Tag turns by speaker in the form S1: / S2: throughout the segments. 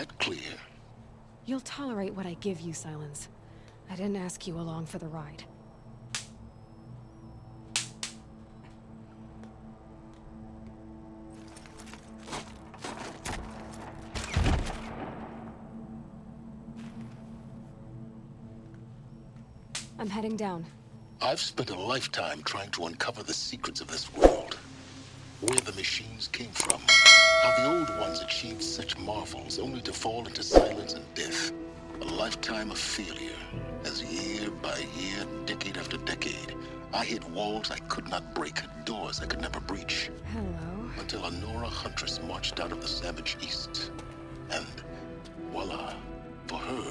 S1: that clear?
S2: You'll tolerate what I give you, Silence. I didn't ask you along for the ride. I'm heading down.
S1: I've spent a lifetime trying to uncover the secrets of this world. Where the machines came from. How the old ones achieved such marvels, only to fall into silence and death. A lifetime of failure, as year by year, decade after decade, I hit walls I could not break, doors I could never breach.
S2: Hello.
S1: Until a Nora huntress marched out of the savage east. And voila, for her,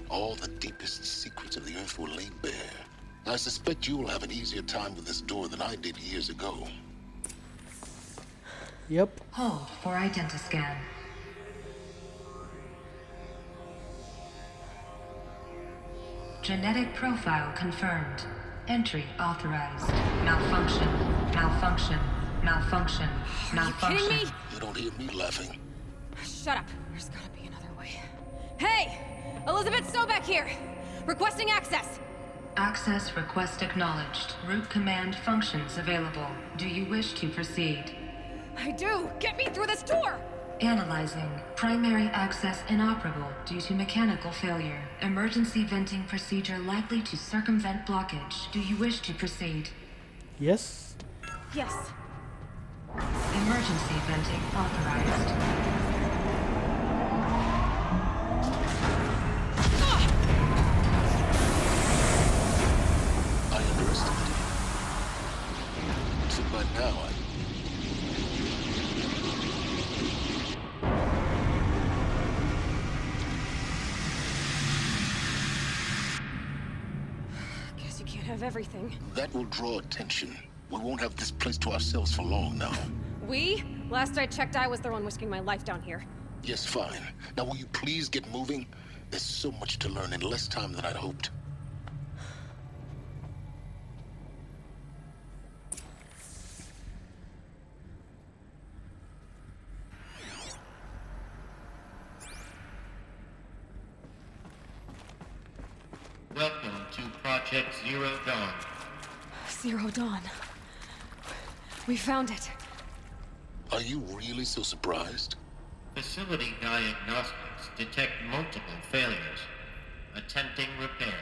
S1: all the deepest secrets of the Earth were laid bare. I suspect you'll have an easier time with this door than I did years ago.
S3: Yep.
S4: Hold for identiscan. Genetic profile confirmed. Entry authorized. Malfunction. Malfunction. Malfunction. Malfunction.
S2: Are you kidding me?
S1: You don't hear me laughing.
S2: Shut up. There's gotta be another way. Hey! Elizabeth Sobek here! Requesting access!
S4: Access request acknowledged. Root command functions available. Do you wish to proceed?
S2: I do! Get me through this door!
S4: Analyzing. Primary access inoperable due to mechanical failure. Emergency venting procedure likely to circumvent blockage. Do you wish to proceed?
S3: Yes.
S2: Yes.
S4: Emergency venting authorized.
S1: So by now,
S2: Guess you can't have everything.
S1: that will draw attention. We won't have this place to ourselves for long now.
S2: We? Last I checked, I was the one risking my life down here.
S1: Yes, fine. Now will you please get moving? There's so much to learn in less time than I'd hoped.
S5: Welcome to Project Zero Dawn.
S2: Zero Dawn. We found it.
S1: Are you really so surprised?
S5: Facility diagnostics detect multiple failures. Attempting repair.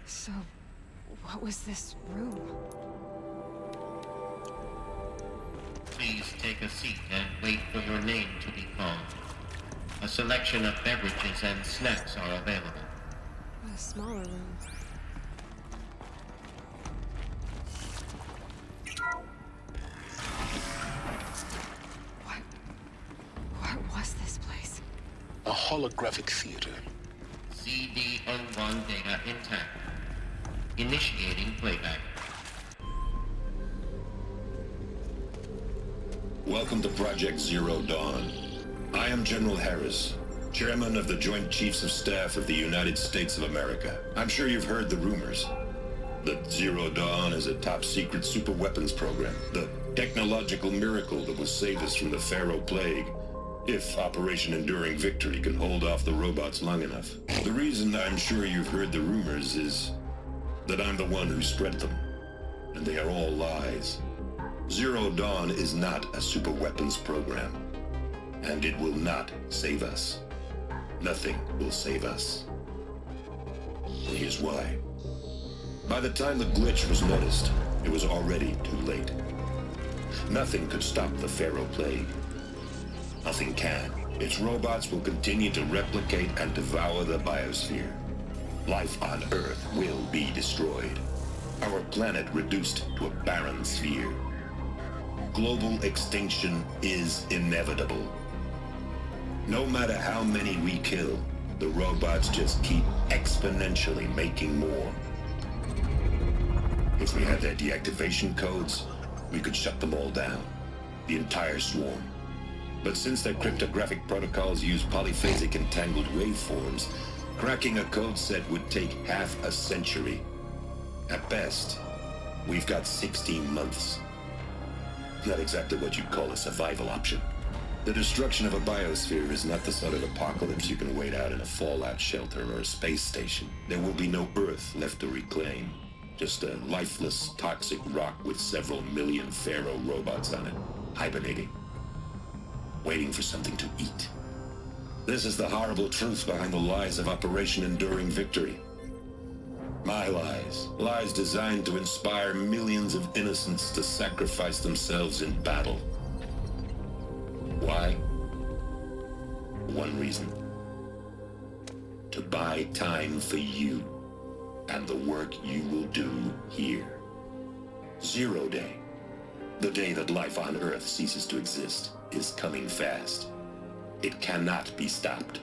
S2: So, what was this room?
S5: Please take a seat and wait for your name to be called. A selection of beverages and snacks are available.
S2: A smaller room. What was this place?
S1: A holographic theater.
S5: CD01 data intact. Initiating playback.
S6: Welcome to Project Zero Dawn. I am General Harris, Chairman of the Joint Chiefs of Staff of the United States of America. I'm sure you've heard the rumors that Zero Dawn is a top-secret super-weapons program, the technological miracle that will save us from the Pharaoh Plague, if Operation Enduring Victory can hold off the robots long enough. The reason I'm sure you've heard the rumors is that I'm the one who spread them, and they are all lies. Zero Dawn is not a super-weapons program, and it will not save us. Nothing will save us. Here's why. By the time the glitch was noticed, it was already too late. Nothing could stop the Pharaoh Plague. Nothing can. Its robots will continue to replicate and devour the biosphere. Life on Earth will be destroyed. Our planet reduced to a barren sphere. Global extinction is inevitable. No matter how many we kill, the robots just keep exponentially making more. If we had their deactivation codes, we could shut them all down, the entire swarm. But since their cryptographic protocols use polyphasic entangled waveforms, cracking a code set would take half a century. At best, we've got 16 months. Not exactly what you'd call a survival option. The destruction of a biosphere is not the sort of apocalypse you can wait out in a fallout shelter or a space station. There will be no Earth left to reclaim. Just a lifeless, toxic rock with several million Pharaoh robots on it, hibernating, waiting for something to eat. This is the horrible truth behind the lies of Operation Enduring Victory. My lies. Lies designed to inspire millions of innocents to sacrifice themselves in battle. Why? One reason. To buy time for you and the work you will do here. 0 Day. The day that life on Earth ceases to exist is coming fast. It cannot be stopped.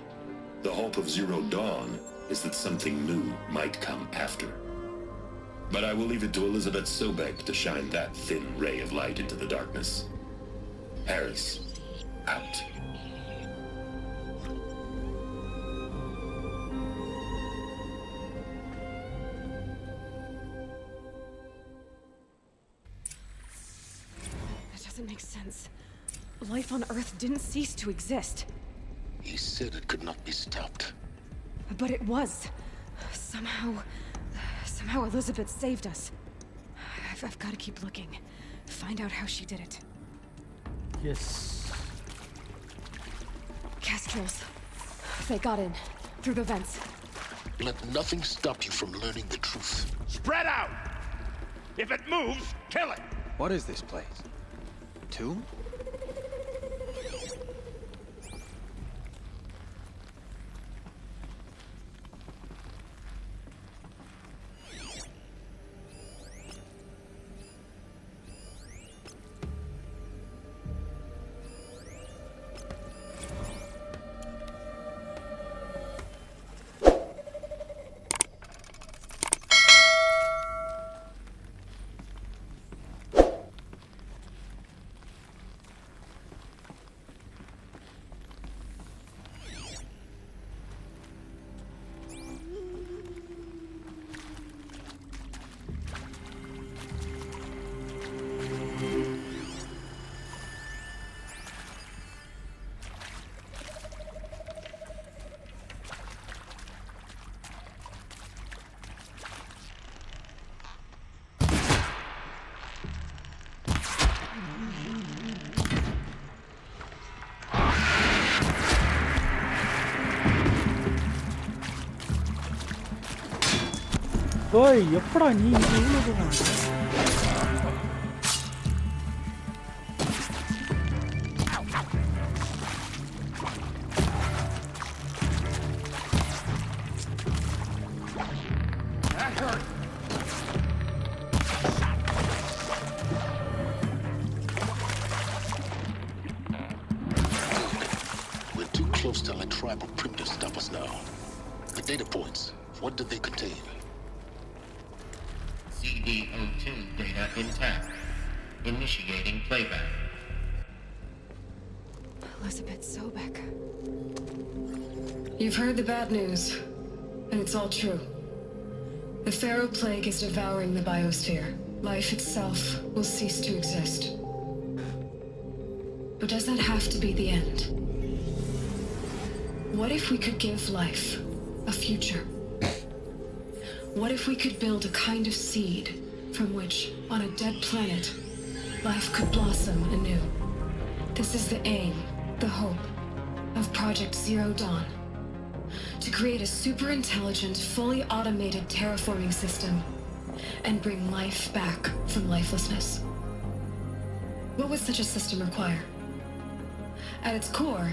S6: The hope of Zero Dawn is that something new might come after. But I will leave it to Elizabeth Sobek to shine that thin ray of light into the darkness. Harris, out.
S2: That doesn't make sense. Life on Earth didn't cease to exist.
S1: He said it could not be stopped.
S2: But it was. Somehow Elizabeth saved us. I've got to keep looking. Find out how she did it.
S3: Yes.
S2: Kestrels. They got in. Through the vents.
S1: Let nothing stop you from learning the truth.
S7: Spread out! If it moves, kill it!
S8: What is this place? Tomb?
S3: ஓய் எப்படா நீ இங்க இவ்வளவு தூரம் வந்த?
S1: We're too close to let tribal primitives stop us now. The data points, what did they contain?
S5: CD02 data intact. Initiating playback.
S2: Elizabeth Sobek.
S9: You've heard the bad news, and it's all true. The Pharaoh Plague is devouring the biosphere. Life itself will cease to exist. But does that have to be the end? What if we could give life a future? What if we could build a kind of seed from which, on a dead planet, life could blossom anew? This is the aim, the hope, of Project Zero Dawn. To create a super-intelligent, fully automated terraforming system and bring life back from lifelessness. What would such a system require? At its core,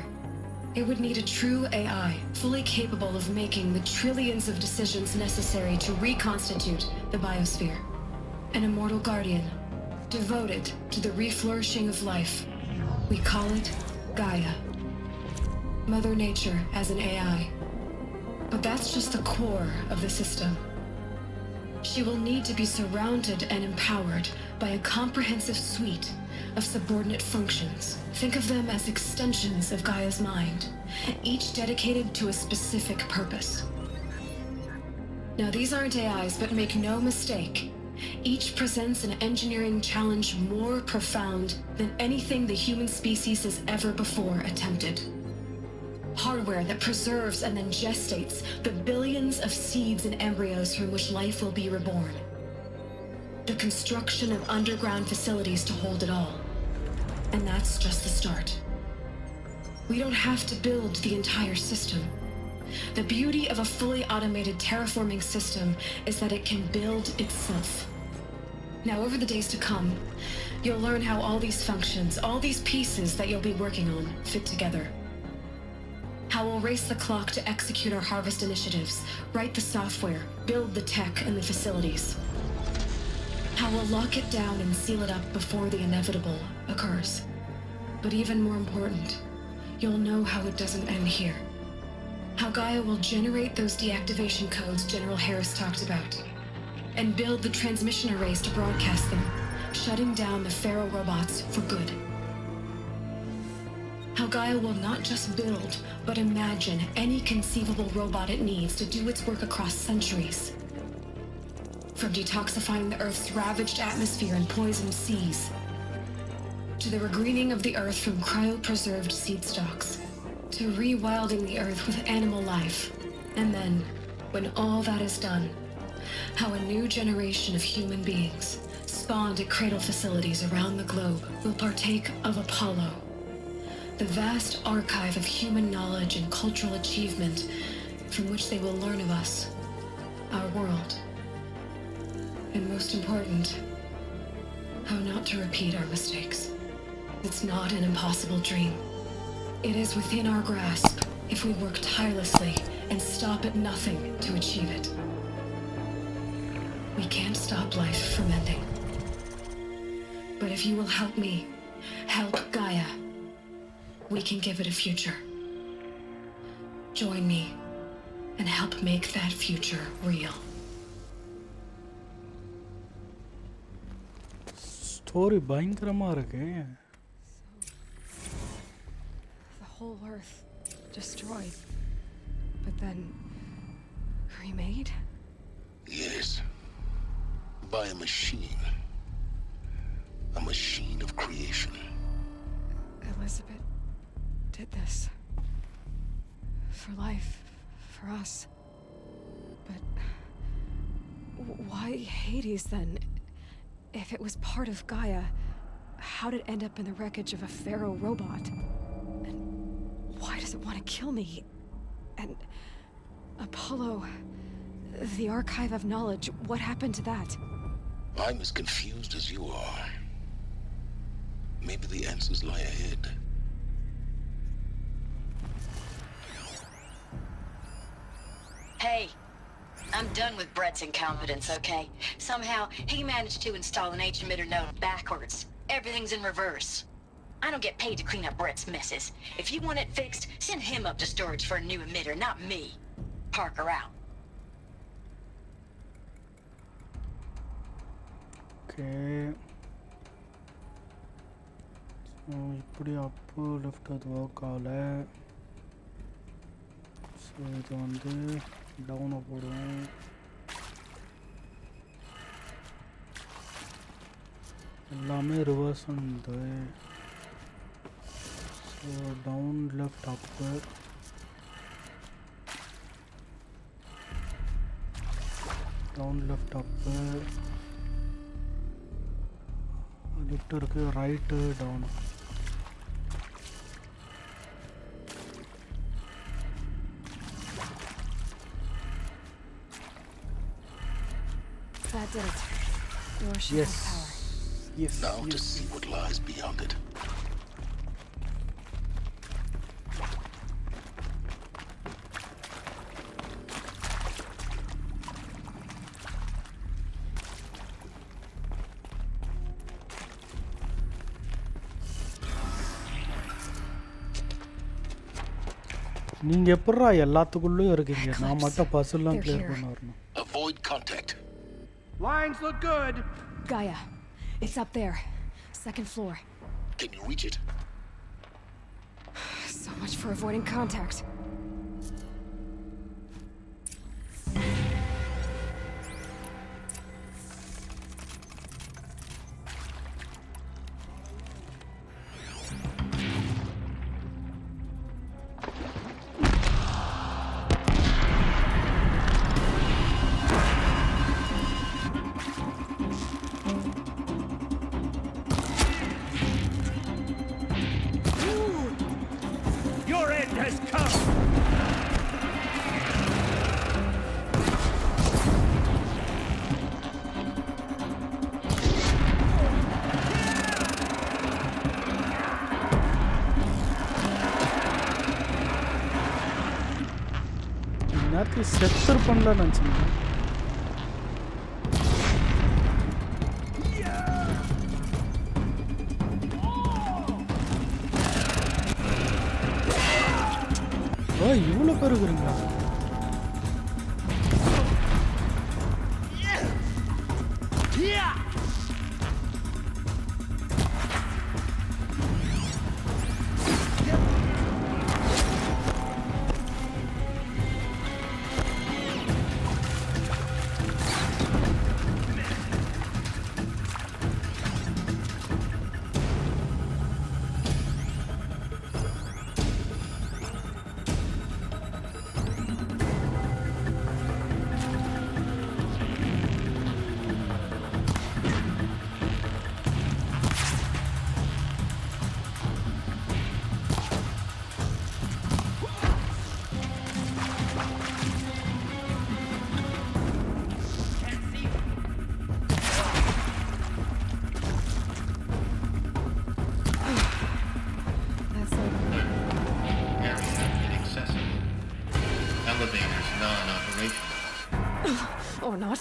S9: it would need a true AI, fully capable of making the trillions of decisions necessary to reconstitute the biosphere. An immortal guardian, devoted to the reflourishing of life. We call it Gaia. Mother Nature as an AI. But that's just the core of the system. She will need to be surrounded and empowered by a comprehensive suite of subordinate functions. Think of them as extensions of Gaia's mind, each dedicated to a specific purpose. Now, these aren't AIs, but make no mistake, Each presents an engineering challenge more profound than anything the human species has ever before attempted. Hardware that preserves and then gestates the billions of seeds and embryos from which life will be reborn. The construction of underground facilities to hold it all. And that's just the start. We don't have to build the entire system. The beauty of a fully automated terraforming system is that it can build itself. Now, over the days to come, you'll learn how all these functions, all these pieces that you'll be working on, fit together. How we'll race the clock to execute our harvest initiatives, write the software, build the tech and the facilities. How we'll lock it down and seal it up before the inevitable occurs. But even more important, you'll know how it doesn't end here. How Gaia will generate those deactivation codes General Harris talked about, and build the transmission arrays to broadcast them, shutting down the Pharaoh robots for good. How Gaia will not just build, but imagine any conceivable robot it needs to do its work across centuries. From detoxifying the Earth's ravaged atmosphere and poisoned seas, to the regreening of the Earth from cryopreserved seed stalks, to rewilding the Earth with animal life. And then, when all that is done, how a new generation of human beings, spawned at cradle facilities around the globe, will partake of Apollo, the vast archive of human knowledge and cultural achievement from which they will learn of us, our world. And most important, how not to repeat our mistakes. It's not an impossible dream. It is within our grasp if we work tirelessly and stop at nothing to achieve it. We can't stop life from ending. But if you will help me, help Gaia, we can give it a future. Join me and help make that future real.
S3: Story பயங்கரமா இருக்கு.
S2: The whole Earth destroyed, but then remade?
S1: Yes. By a machine. A machine of creation.
S2: Elizabeth did this. For life. For us. But why Hades then? If it was part of Gaia, how did it end up in the wreckage of a Pharaoh robot? And why does it want to kill me? And Apollo, the archive of knowledge, what happened to that?
S1: I'm as confused as you are. Maybe the answers lie ahead.
S10: Hey, I'm done with Brett's incompetence, okay? Somehow, he managed to install an H-emitter node backwards. Everything's in reverse. I don't get paid to clean up Brett's messes. If you want it fixed, send him up to storage for a new emitter, not me. Parker out.
S3: Okay. So, இப்படி up left அது work ஆகலை. So இது வந்து டவுனை போடுவோம். எல்லாமே reverse வந்து so down left up, down left up, left இருக்குது, right down.
S2: That did it. Your ship has power.
S3: Yes.
S1: Now to see what lies beyond it.
S3: நீங்க எப்பறா எல்லாத்துக்குள்ளேயும் இருக்கீங்க? நான் மட்டும் பசில்லாம் கிளியர் பண்ண வரணும்.
S1: Avoid contact.
S7: Lines look good.
S2: Gaia. It's up there. Second floor.
S1: Can you reach it?
S2: So much for avoiding contact.
S3: நேரத்தில் செத்தர் பண்ணலன்னு நினச்சிங்க. ஓ இவ்வளோ பேர் இருக்கிறீங்களா?
S5: Elevators non-operational.
S2: Or not.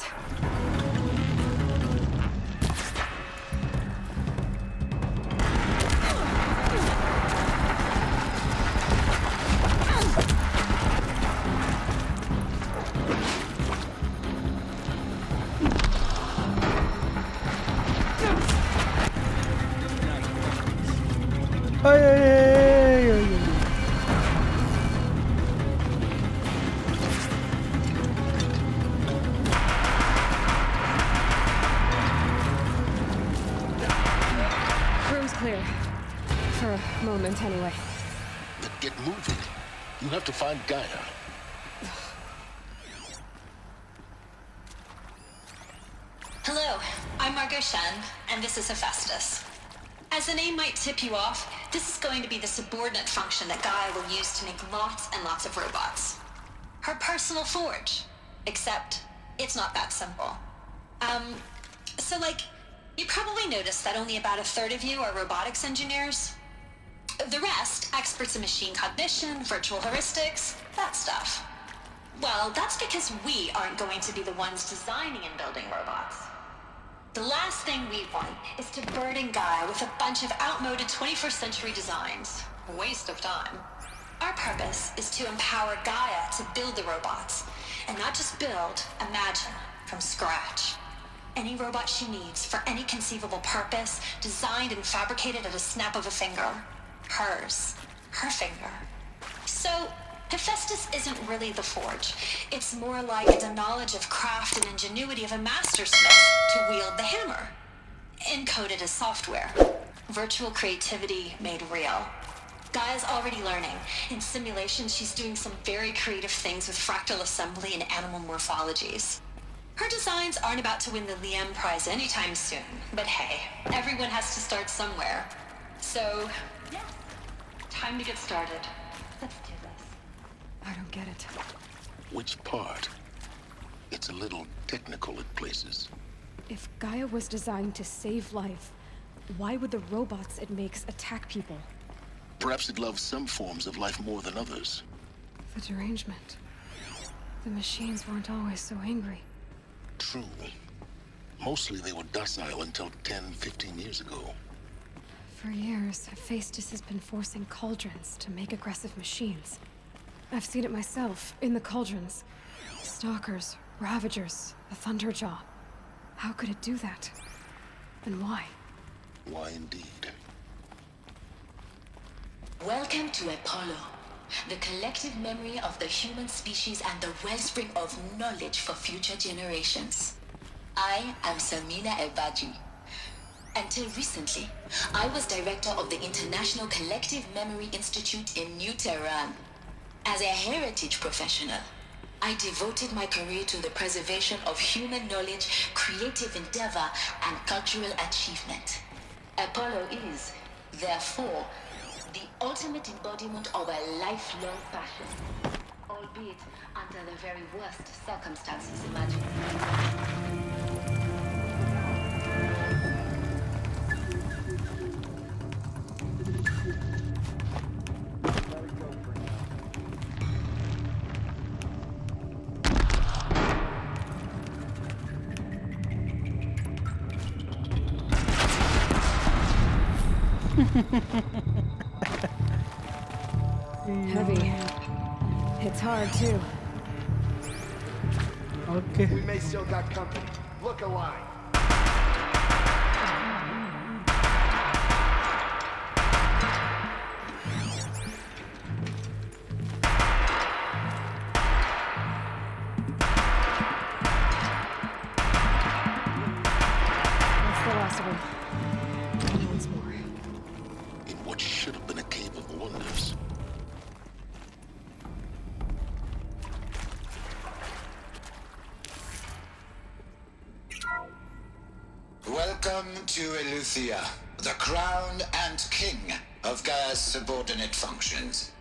S2: Room's clear. For a moment, anyway.
S1: Then get moving. You have to find Gaia.
S10: Hello, I'm Margot Shen, and this is Hephaestus. As the name might tip you off, this is going to be the subordinate function that Gaia will use to make lots and lots of robots. Her personal forge. Except, it's not that simple. So you probably noticed that only about a third of you are robotics engineers. The rest, experts in machine cognition, virtual heuristics, that stuff. Well, that's because we aren't going to be the ones designing and building robots. The last thing we want is to burden Gaia with a bunch of outmoded 21st century designs. A waste of time. Our purpose is to empower Gaia to build the robots, and not just build, imagine, from scratch. Any robot she needs for any conceivable purpose, designed and fabricated at a snap of a finger. Hers. Her finger. So, Hephaestus isn't really the forge. It's more like the knowledge of craft and ingenuity of a mastersmith to wield the hammer. Encoded as software. Virtual creativity made real. Gaia's already learning. In simulations, she's doing some very creative things with fractal assembly and animal morphologies. Her designs aren't about to win the Liam Prize anytime soon, but hey, everyone has to start somewhere. So, yeah, time to get started. Let's do this.
S2: I don't get it.
S1: Which part? It's a little technical at places.
S2: If Gaia was designed to save life, why would the robots it makes attack people?
S1: Perhaps it loves some forms of life more than others.
S2: The derangement. The machines weren't always so angry.
S1: True. Mostly they were docile until 10, 15 years ago.
S2: For years, Hephaestus has been forcing cauldrons to make aggressive machines. I've seen it myself, in the cauldrons. Stalkers, Ravagers, a Thunderjaw. How could it do that? And why?
S1: Why indeed?
S10: Welcome to Apollo, the collective memory of the human species and the wellspring of knowledge for future generations. I am Samina Ebaji. Until recently, I was director of the International Collective Memory Institute in New Tehran. As a heritage professional, I devoted my career to the preservation of human knowledge, creative endeavor, and cultural achievement. Apollo is, therefore, the ultimate embodiment of a lifelong passion, albeit under the very worst circumstances imaginable.
S2: Heavy. It's hard too.
S3: Okay.
S7: We may still got company. Look alive.
S2: That's the last of them. Once more.
S1: In what should have been a cave of wonders.
S11: Welcome to Eleuthia, the crown and king of Gaia's subordinate functions.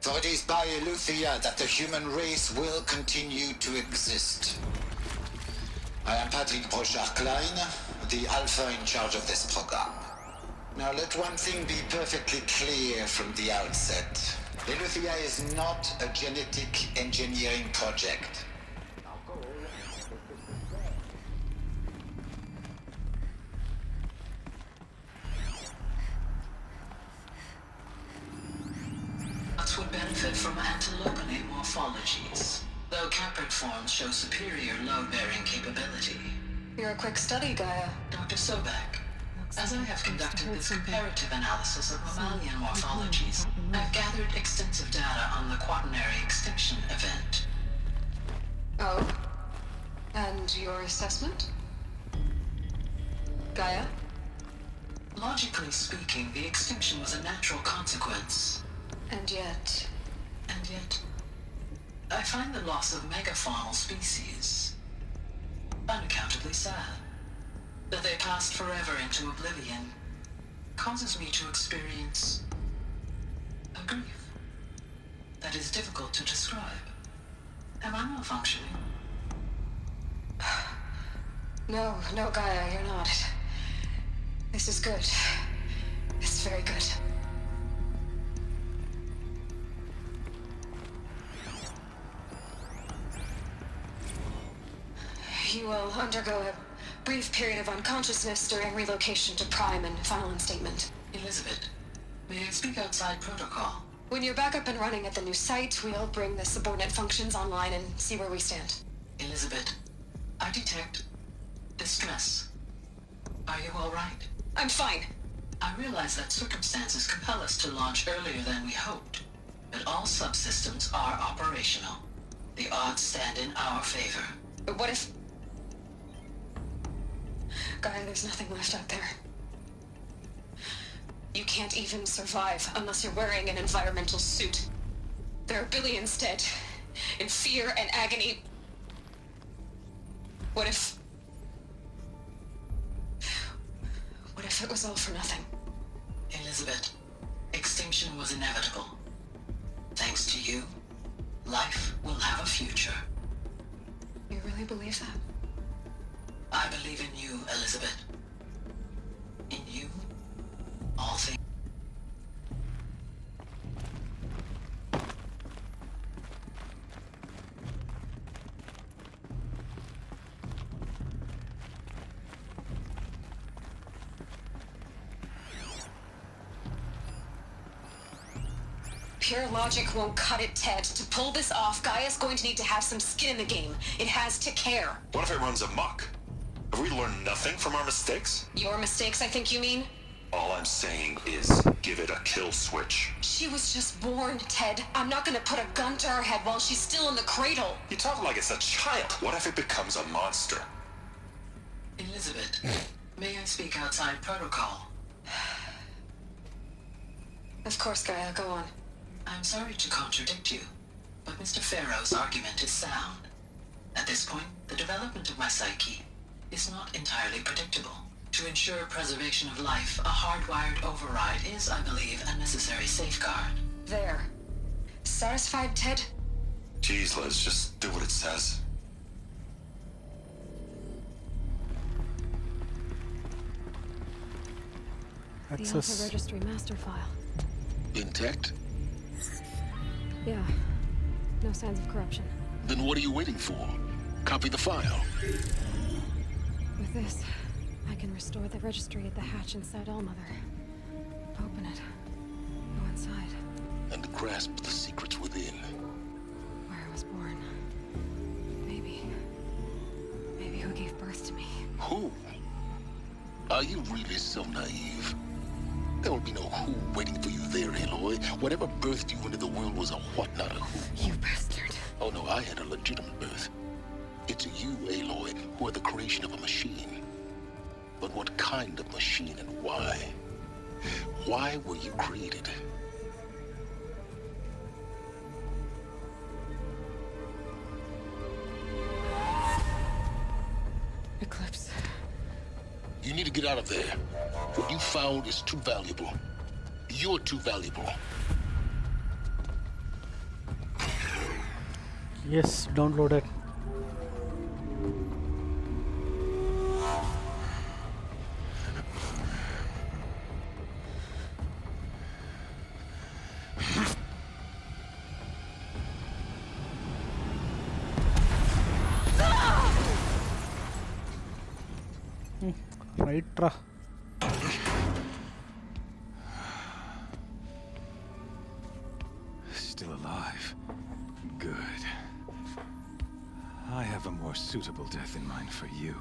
S11: For it is by Eleuthia that the human race will continue to exist. I am Patrick Brochard-Klein, the Alpha in charge of this program. Now let one thing be perfectly clear from the outset. Eleuthia is not a genetic engineering project. Would benefit from antilopinate morphologies, though caprid forms show superior load-bearing capability.
S9: You're a quick study, Gaia.
S11: Dr. Sobek, as I have conducted this comparative analysis of mammalian morphologies, I've gathered extensive data on the quaternary extinction event.
S9: Oh? And your assessment? Gaia?
S11: Logically speaking, the extinction was a natural consequence.
S9: And yet,
S11: I find the loss of megafaunal species unaccountably sad. That they passed forever into oblivion causes me to experience a grief that is difficult to describe. Am I malfunctioning?
S9: no, Gaia, you're not. This is good. It's very good. You will undergo a brief period of unconsciousness during relocation to Prime and final instatement.
S11: Elizabeth, may I speak outside protocol?
S9: When you're back up and running at the new site, we'll bring the subordinate functions online and see where we stand.
S11: Elizabeth, I detect distress. Are you all right?
S9: I'm fine.
S11: I realize that circumstances compel us to launch earlier than we hoped, but all subsystems are operational. The odds stand in our favor.
S9: But what if... Gaia, there's nothing left out there. You can't even survive unless you're wearing an environmental suit. There are billions dead, in fear and agony. What if it was all for nothing?
S11: Elizabeth, extinction was inevitable. Thanks to you, life will have a future.
S9: You really believe that?
S11: I believe in you, Elizabeth. In you, all things.
S9: Pure logic won't cut it, Ted. To pull this off, Gaia's going to need to have some skin in the game. It has to care.
S6: What if it runs amok? Have we learned nothing from our mistakes?
S9: Your mistakes, I think you mean?
S6: All I'm saying is, give it a kill switch.
S9: She was just born, Ted. I'm not gonna put a gun to her head while she's still in the cradle.
S6: You talk like it's a child. What if it becomes a monster?
S11: Elizabeth, may I speak outside protocol?
S9: Of course, Gaia, go on.
S11: I'm sorry to contradict you, but Mr. Farrow's argument is sound. At this point, the development of my psyche is not entirely predictable. To ensure preservation of life, a hardwired override is, I believe, a necessary safeguard.
S9: There. Satisfied, Ted?
S6: Jeez, Liz, just do what it says.
S2: The Alpha
S3: Access.
S2: Registry master file.
S1: Intact?
S2: Yeah. No signs of corruption.
S1: Then what are you waiting for? Copy the file.
S2: With this, I can restore the registry at the hatch inside Allmother. Open
S1: grasp the secrets within.
S2: Where I was born. Maybe who gave birth to me.
S1: Who? Are you really so naive? There will be no who waiting for you there, Aloy. Whatever birthed you into the world was a what, not a who.
S2: You bastard.
S1: Oh no, I had a legitimate birth. It's you, Aloy, who are the creation of a machine. But what kind of machine and why? Why were you created?
S2: Eclipse.
S1: You need to get out of there. What you found is too valuable. You're too valuable.
S3: Yes, download it. Right, ra.
S8: Still alive. Good. I have a more suitable death in mind for you.